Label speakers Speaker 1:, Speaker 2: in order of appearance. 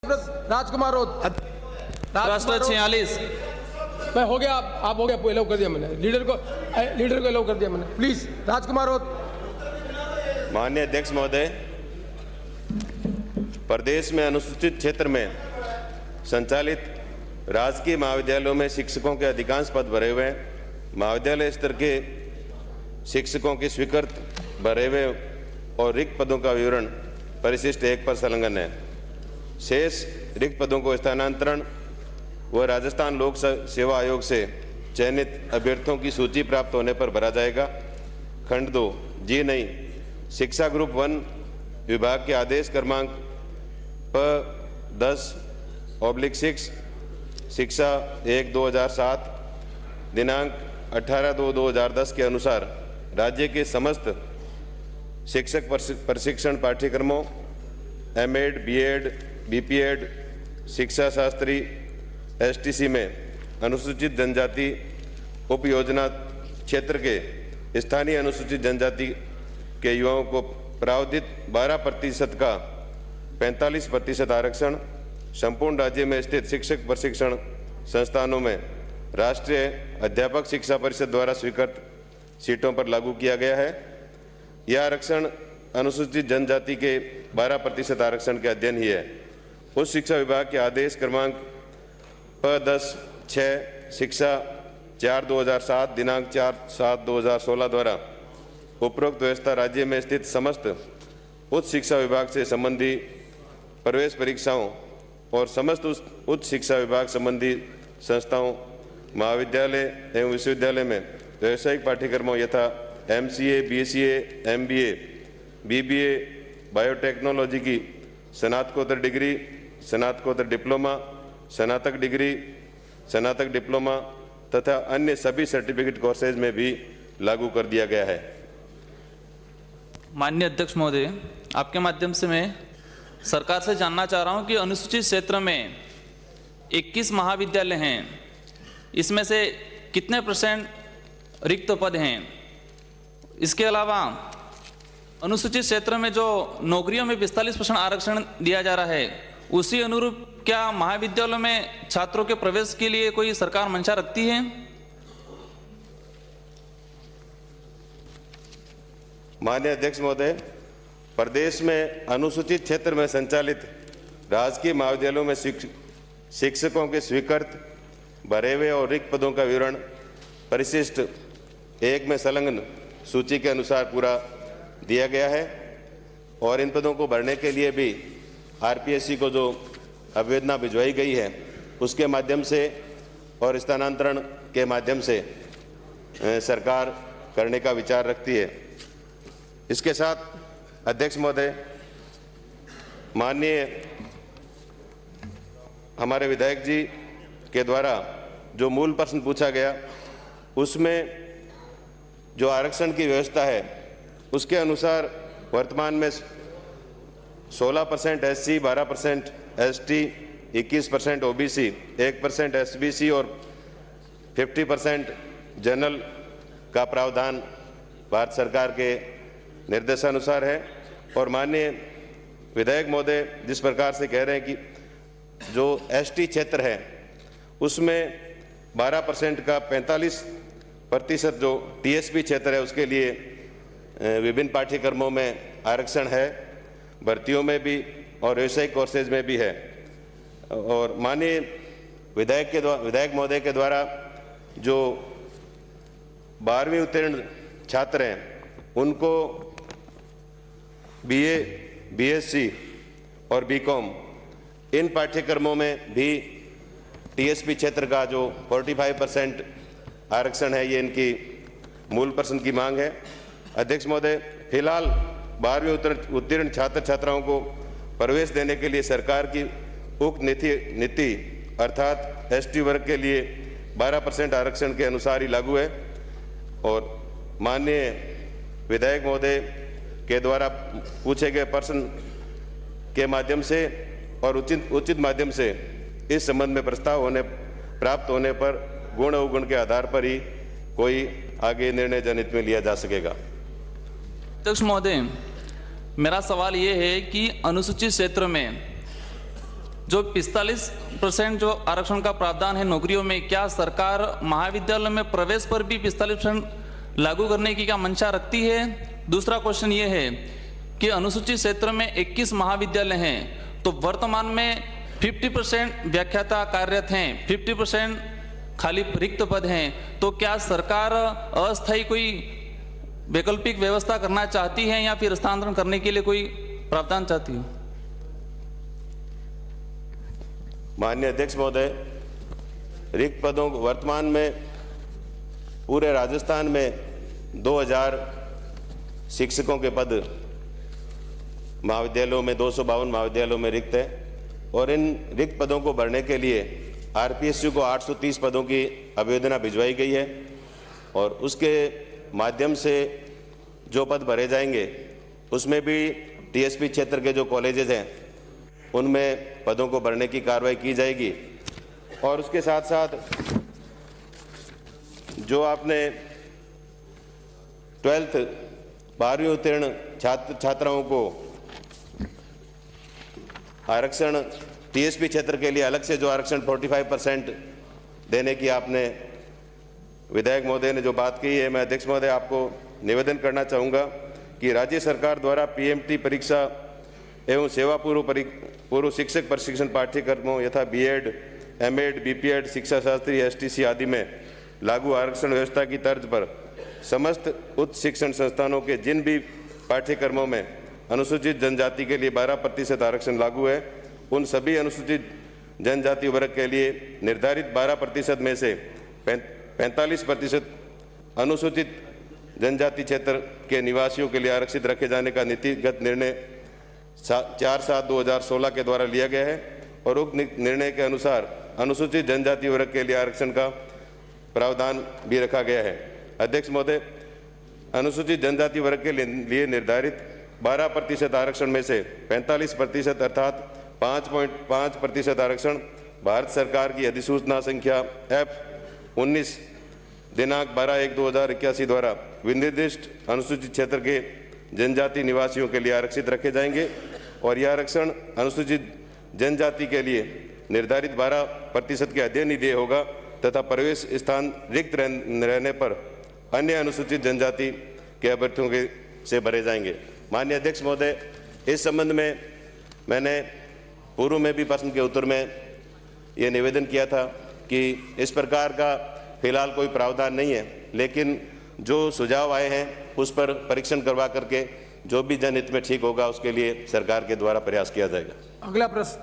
Speaker 1: राजकुमार
Speaker 2: प्रश्न 46।
Speaker 1: मैं हो गया, आप हो गया, अलाउ कर दिया मैंने, लीडर को अलाउ कर दिया मैंने। प्लीज राजकुमार राउत।
Speaker 3: माननीय अध्यक्ष महोदय, प्रदेश में अनुसूचित क्षेत्र में संचालित राजकीय महाविद्यालयों में शिक्षकों के अधिकांश पद भरे हुए हैं। महाविद्यालय स्तर के शिक्षकों की स्वीकृत भरे हुए और रिक्त पदों का विवरण परिशिष्ट 1 पर संलग्न है। शेष रिक्त पदों को स्थानांतरण व राजस्थान लोक सेवा आयोग से चयनित अभ्यर्थियों की सूची प्राप्त होने पर भरा जाएगा। खंड 2 जी नहीं, शिक्षा ग्रुप 1 विभाग के आदेश क्रमांक P10/6 शिक्षा 1/2007 दिनांक 18/2/2010 के अनुसार राज्य के समस्त शिक्षक प्रशिक्षण पाठ्यक्रमों एमएड, बीएड, बीपीएड, शिक्षा शास्त्री, एसटीसी में अनुसूचित जनजाति उपयोजना क्षेत्र के स्थानीय अनुसूचित जनजाति के युवाओं को प्रावधानित 12% का 45% आरक्षण संपूर्ण राज्य में स्थित शिक्षक प्रशिक्षण संस्थानों में राष्ट्रीय अध्यापक शिक्षा परिषद द्वारा स्वीकृत सीटों पर लागू किया गया है। यह आरक्षण अनुसूचित जनजाति के 12% आरक्षण के अध्ययन ही है। उच्च शिक्षा विभाग के आदेश क्रमांक P10/6 शिक्षा 4/2007 दिनांक 4/7/2016 द्वारा उपरोक्त व्यवस्था राज्य में स्थित समस्त उच्च शिक्षा विभाग से संबंधी प्रवेश परीक्षाओं और समस्त उच्च शिक्षा विभाग संबंधी संस्थाओं, महाविद्यालय एवं विश्वविद्यालय में व्यावसायिक पाठ्यक्रमों यथा MCA, BCA, MBA, BBA, biotechnology की स्नातकोत्तर डिग्री, स्नातकोत्तर डिप्लोमा, स्नातक डिग्री, स्नातक डिप्लोमा तथा अन्य सभी सर्टिफिकेट कोर्सेज में भी लागू कर दिया गया है।
Speaker 2: माननीय अध्यक्ष महोदय, आपके माध्यम से मैं सरकार से जानना चाह रहा हूं कि अनुसूचित क्षेत्र में 21 महाविद्यालय हैं, इसमें से कितने % रिक्त पद हैं? इसके अलावा अनुसूचित क्षेत्र में जो नौकरियों में 45% आरक्षण दिया जा रहा है, उसी अनुरूप क्या महाविद्यालयों में छात्रों के प्रवेश के लिए कोई सरकार मंशा रखती है?
Speaker 3: माननीय अध्यक्ष महोदय, प्रदेश में अनुसूचित क्षेत्र में संचालित राजकीय महाविद्यालयों में शिक्षकों के स्वीकृत भरे हुए और रिक्त पदों का विवरण परिशिष्ट 1 में संलग्न सूची के अनुसार पूरा दिया गया है और इन पदों को भरने के लिए भी आरपीएससी को जो आवेदन भिजवाई गई है उसके माध्यम से और स्थानांतरण के माध्यम से सरकार करने का विचार रखती है। इसके साथ अध्यक्ष महोदय, माननीय हमारे विधायक जी के द्वारा जो मूल प्रश्न पूछा गया उसमें जो आरक्षण की व्यवस्था है उसके अनुसार वर्तमान में 16% SC, 12% ST, 21% OBC, 1% SBC और 50% जनरल का प्रावधान भारत सरकार के निर्देशानुसार है। और माननीय विधायक महोदय जिस प्रकार से कह रहे हैं कि जो ST क्षेत्र है उसमें 12% का 45% जो TSP क्षेत्र है उसके लिए विभिन्न पाठ्यक्रमों में आरक्षण है, भर्तियों में भी और व्यावसायिक कोर्सेज में भी है। और माननीय विधायक महोदय के द्वारा जो 12वीं उत्तीर्ण छात्र हैं उनको BA, BSc और BCom इन पाठ्यक्रमों में भी TSP क्षेत्र का जो 45% आरक्षण है ये इनकी मूल प्रश्न की मांग है। अध्यक्ष महोदय, फिलहाल 12वीं उत्तीर्ण छात्र छात्राओं को प्रवेश देने के लिए सरकार की उक्त नीति अर्थात ST वर्ग के लिए 12% आरक्षण के अनुसार ही लागू है। और माननीय विधायक महोदय के द्वारा पूछे गए प्रश्न के माध्यम से और उचित माध्यम से इस संबंध में प्रस्ताव प्राप्त होने पर गुण अवगुण के आधार पर ही कोई आगे निर्णय जनहित में लिया जा सकेगा।
Speaker 2: अध्यक्ष महोदय, मेरा सवाल ये है कि अनुसूचित क्षेत्र में जो 45% जो आरक्षण का प्रावधान है नौकरियों में, क्या सरकार महाविद्यालय में प्रवेश पर भी 45% लागू करने की क्या मंशा रखती है? दूसरा क्वेश्चन ये है कि अनुसूचित क्षेत्र में 21 महाविद्यालय हैं, तो वर्तमान में 50% व्याख्याता कार्यरत हैं, 50% खाली रिक्त पद हैं, तो क्या सरकार अस्थायी कोई वैकल्पिक व्यवस्था करना चाहती है या फिर स्थानांतरण करने के लिए कोई प्रावधान चाहती है?
Speaker 3: माननीय अध्यक्ष महोदय, रिक्त पदों को वर्तमान में पूरे राजस्थान में 2000 शिक्षकों के पद महाविद्यालयों में 252 महाविद्यालयों में रिक्त है और इन रिक्त पदों को भरने के लिए आरपीएसयू को 830 पदों की अभ्यर्थना भिजवाई गई है और उसके माध्यम से जो पद भरे जाएंगे उसमें भी टीएसपी क्षेत्र के जो कॉलेजेस हैं उनमें पदों को भरने की कार्रवाई की जाएगी। और उसके साथ साथ जो आपने 12वीं उत्तीर्ण छात्राओं को आरक्षण टीएसपी क्षेत्र के लिए अलग से जो आरक्षण 45% देने की आपने विधायक महोदय ने जो बात की है, मैं अध्यक्ष महोदय आपको निवेदन करना चाहूँगा कि राज्य सरकार द्वारा पीएमटी परीक्षा एवं सेवा पूर्व शिक्षक प्रशिक्षण पाठ्यक्रमों यथा बीएड, एमएड, बीपीएड, शिक्षा शास्त्री, एसटीसी आदि में लागू आरक्षण व्यवस्था की तर्ज पर समस्त उच्च शिक्षण संस्थानों के जिन भी पाठ्यक्रमों में अनुसूचित जनजाति के लिए 12% आरक्षण लागू है, उन सभी अनुसूचित जनजाति वर्ग के लिए निर्धारित 12% में से 45% अनुसूचित जनजाति क्षेत्र के निवासियों के लिए आरक्षित रखे जाने का नीतिगत निर्णय 4/7/2016 के द्वारा लिया गया है और उक्त निर्णय के अनुसार अनुसूचित जनजाति वर्ग के लिए आरक्षण का प्रावधान भी रखा गया है। अध्यक्ष महोदय, अनुसूचित जनजाति वर्ग के लिए निर्धारित 12% आरक्षण में से 45% अर्थात 5.5% आरक्षण भारत सरकार की अधिसूचना संख्या F19 दिनांक 12/1/2081 द्वारा विनिर्दिष्ट अनुसूचित क्षेत्र के जनजाति निवासियों के लिए आरक्षित रखे जाएंगे और यह आरक्षण अनुसूचित जनजाति के लिए निर्धारित 12% के अध्ययन होगा तथा प्रवेश स्थान रिक्त रहने पर अन्य अनुसूचित जनजाति के अभ्यर्थियों के से भरे जाएंगे। माननीय अध्यक्ष महोदय, इस संबंध में मैंने पूर्व में भी प्रश्न के उत्तर में ये निवेदन किया था कि इस प्रकार का फिलहाल कोई प्रावधान नहीं है, लेकिन जो सुझाव आए हैं उस पर परीक्षण करवा करके जो भी जनहित में ठीक होगा उसके लिए सरकार के द्वारा प्रयास किया जाएगा।
Speaker 1: अगला प्रश्न